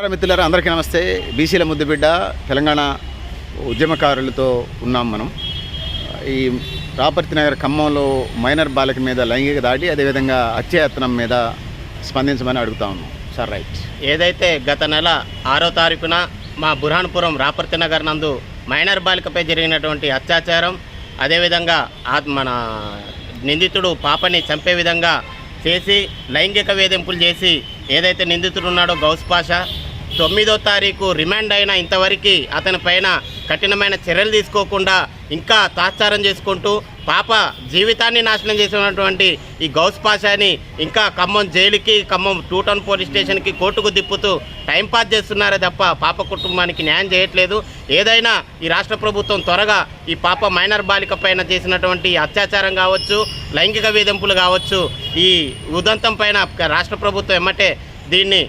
మిత్రులారా, అందరికీ నమస్తే. బీసీల ముద్దుబిడ్డ తెలంగాణ ఉద్యమకారులతో ఉన్నాం మనం. ఈ రాపర్తి నగర్ ఖమ్మంలో మైనర్ బాలిక మీద లైంగిక దాడి, అదేవిధంగా హత్యాయత్నం మీద స్పందించమని అడుగుతా ఉన్నాం. Sir right. ఏదైతే గత నెల 6వ తారీఖున మా బుర్హాన్పురం రాపర్తి నగర్ నందు మైనర్ బాలికపై జరిగినటువంటి అత్యాచారం, అదేవిధంగా మన నిందితుడు పాపని చంపే విధంగా చేసి లైంగిక వేధింపులు చేసి ఏదైతే నిందితుడు ఉన్నాడో గౌస్ పాషా, 9వ తారీఖు రిమాండ్ అయినా ఇంతవరకు అతని పైన కఠినమైన చర్యలు తీసుకోకుండా ఇంకా తాత్సారం చేసుకుంటూ పాప జీవితాన్ని నాశనం చేసినటువంటి ఈ గౌస్ పాషాని ఇంకా ఖమ్మం జైలుకి, ఖమ్మం 2 టౌన్ పోలీస్ స్టేషన్కి, కోర్టుకు తిప్పుతూ టైంపాస్ చేస్తున్నారే తప్ప పాప కుటుంబానికి న్యాయం చేయట్లేదు. ఏదైనా ఈ రాష్ట్ర ప్రభుత్వం త్వరగా ఈ పాప మైనర్ బాలిక పైన చేసినటువంటి అత్యాచారం కావచ్చు, లైంగిక వేధింపులు కావచ్చు, ఈ ఉదంతం పైన రాష్ట్ర ప్రభుత్వం ఎమ్మటే దీన్ని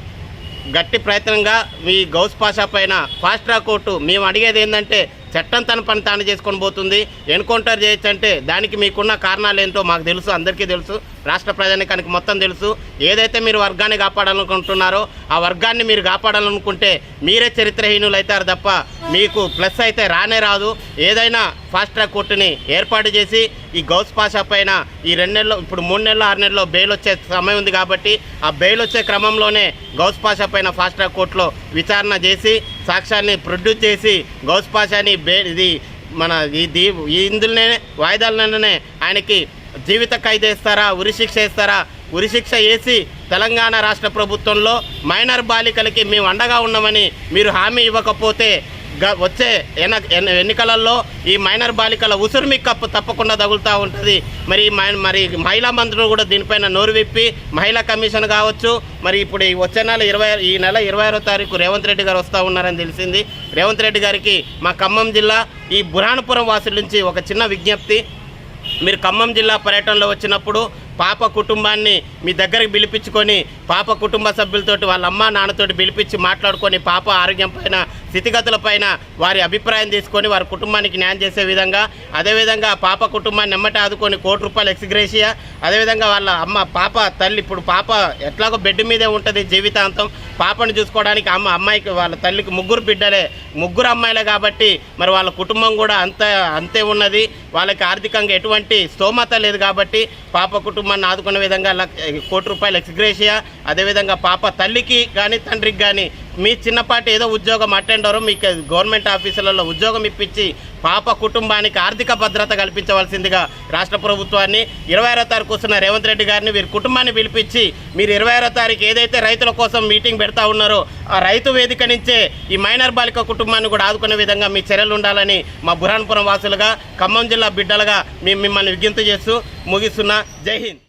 గట్టి ప్రయత్నంగా మీ గౌస్ పాషా పైన ఫాస్ట్ ట్రాక్ కోర్టు మేము అడిగేది ఏంటంటే, చట్టం తన పని తాను చేసుకొని పోతుంది. ఎన్కౌంటర్ చేయొచ్చు అంటే దానికి మీకున్న కారణాలు ఏంటో మాకు తెలుసు, అందరికీ తెలుసు, రాష్ట్ర ప్రజానికానికి మొత్తం తెలుసు. ఏదైతే మీరు వర్గాన్ని కాపాడాలనుకుంటున్నారో ఆ వర్గాన్ని మీరు కాపాడాలనుకుంటే మీరే చరిత్రహీనులు అవుతారు తప్ప మీకు ప్లస్ అయితే రానే రాదు. ఏదైనా ఫాస్ట్ ట్రాక్ కోర్టుని ఏర్పాటు చేసి ఈ గౌస్ పాషా పైన ఈ 2 నెలలు, ఇప్పుడు 3 నెలలు 6 నెలల్లో బెయిల్ వచ్చే సమయం ఉంది కాబట్టి ఆ బెయిల్ వచ్చే క్రమంలోనే గౌస్ పాషా పైన ఫాస్ట్ ట్రాక్ కోర్టులో విచారణ చేసి సాక్ష్యాన్ని ప్రొడ్యూస్ చేసి గౌస్ పాషాని ఇందులోనే వాయిదాలనే ఆయనకి జీవిత ఖైదు వేస్తారా, ఉరిశిక్ష వేస్తారా? ఉరిశిక్ష వేసి తెలంగాణ రాష్ట్ర ప్రభుత్వంలో మైనర్ బాలికలకి మేము అండగా ఉన్నామని మీరు హామీ ఇవ్వకపోతే వచ్చే ఎన్నికలలో ఈ మైనర్ బాలికల ఉసురు మీకు తప్పకుండా తగులుతూ ఉంటుంది. మరి మహిళా మంత్రులు కూడా దీనిపైన నోరు విప్పి మహిళా కమిషన్ కావచ్చు, మరి ఇప్పుడు వచ్చే నెల ఈ నెల 26వ తారీఖు రేవంత్ రెడ్డి గారు వస్తూ ఉన్నారని తెలిసింది. రేవంత్ రెడ్డి గారికి మా ఖమ్మం జిల్లా ఈ బుర్హాన్పురం వాసుల నుంచి ఒక చిన్న విజ్ఞప్తి. మీరు ఖమ్మం జిల్లా పర్యటనలో వచ్చినప్పుడు పాప కుటుంబాన్ని మీ దగ్గరికి పిలిపించుకొని పాప కుటుంబ సభ్యులతోటి వాళ్ళ అమ్మ నాన్నతోటి పిలిపించి మాట్లాడుకొని పాప ఆరోగ్యం పైన, స్థితిగతులపైన వారి అభిప్రాయం తీసుకొని వారి కుటుంబానికి న్యాయం చేసే విధంగా, అదేవిధంగా పాప కుటుంబాన్ని ఎమ్మటే ఆదుకొని ₹1 ఎక్స్గ్రేషియా, అదేవిధంగా వాళ్ళ పాప తల్లి, ఇప్పుడు పాప ఎట్లాగో బెడ్ మీదే ఉంటుంది జీవితాంతం, పాపను చూసుకోవడానికి అమ్మాయికి వాళ్ళ తల్లికి 3 బిడ్డలే, 3 అమ్మాయిలే కాబట్టి మరి వాళ్ళ కుటుంబం కూడా అంతే ఉన్నది. వాళ్ళకి ఆర్థికంగా ఎటువంటి స్తోమత లేదు కాబట్టి పాప కుటుంబాన్ని ఆదుకునే విధంగా ₹1 ఎక్స్గ్రేషియా, అదేవిధంగా పాప తల్లికి కానీ తండ్రికి కానీ మీ చిన్నపాటి ఏదో ఉద్యోగం అటెండరో మీకు గవర్నమెంట్ ఆఫీసులలో ఉద్యోగం ఇప్పించి పాప కుటుంబానికి ఆర్థిక భద్రత కల్పించవలసిందిగా రాష్ట్ర ప్రభుత్వాన్ని, 26వ తారీఖు వస్తున్న రేవంత్ రెడ్డి గారిని వీరి కుటుంబాన్ని పిలిపించి మీరు 26వ తారీఖు ఏదైతే రైతుల కోసం మీటింగ్ పెడతా ఉన్నారో ఆ రైతు వేదిక నుంచే ఈ మైనర్ బాలిక కుటుంబాన్ని కూడా ఆదుకునే విధంగా మీ చర్యలు ఉండాలని మా బుర్హాన్పురం వాసులుగా, ఖమ్మం జిల్లా బిడ్డలుగా మిమ్మల్ని విజ్ఞప్తి చేస్తూ ముగిస్తున్నా. జై హింద్.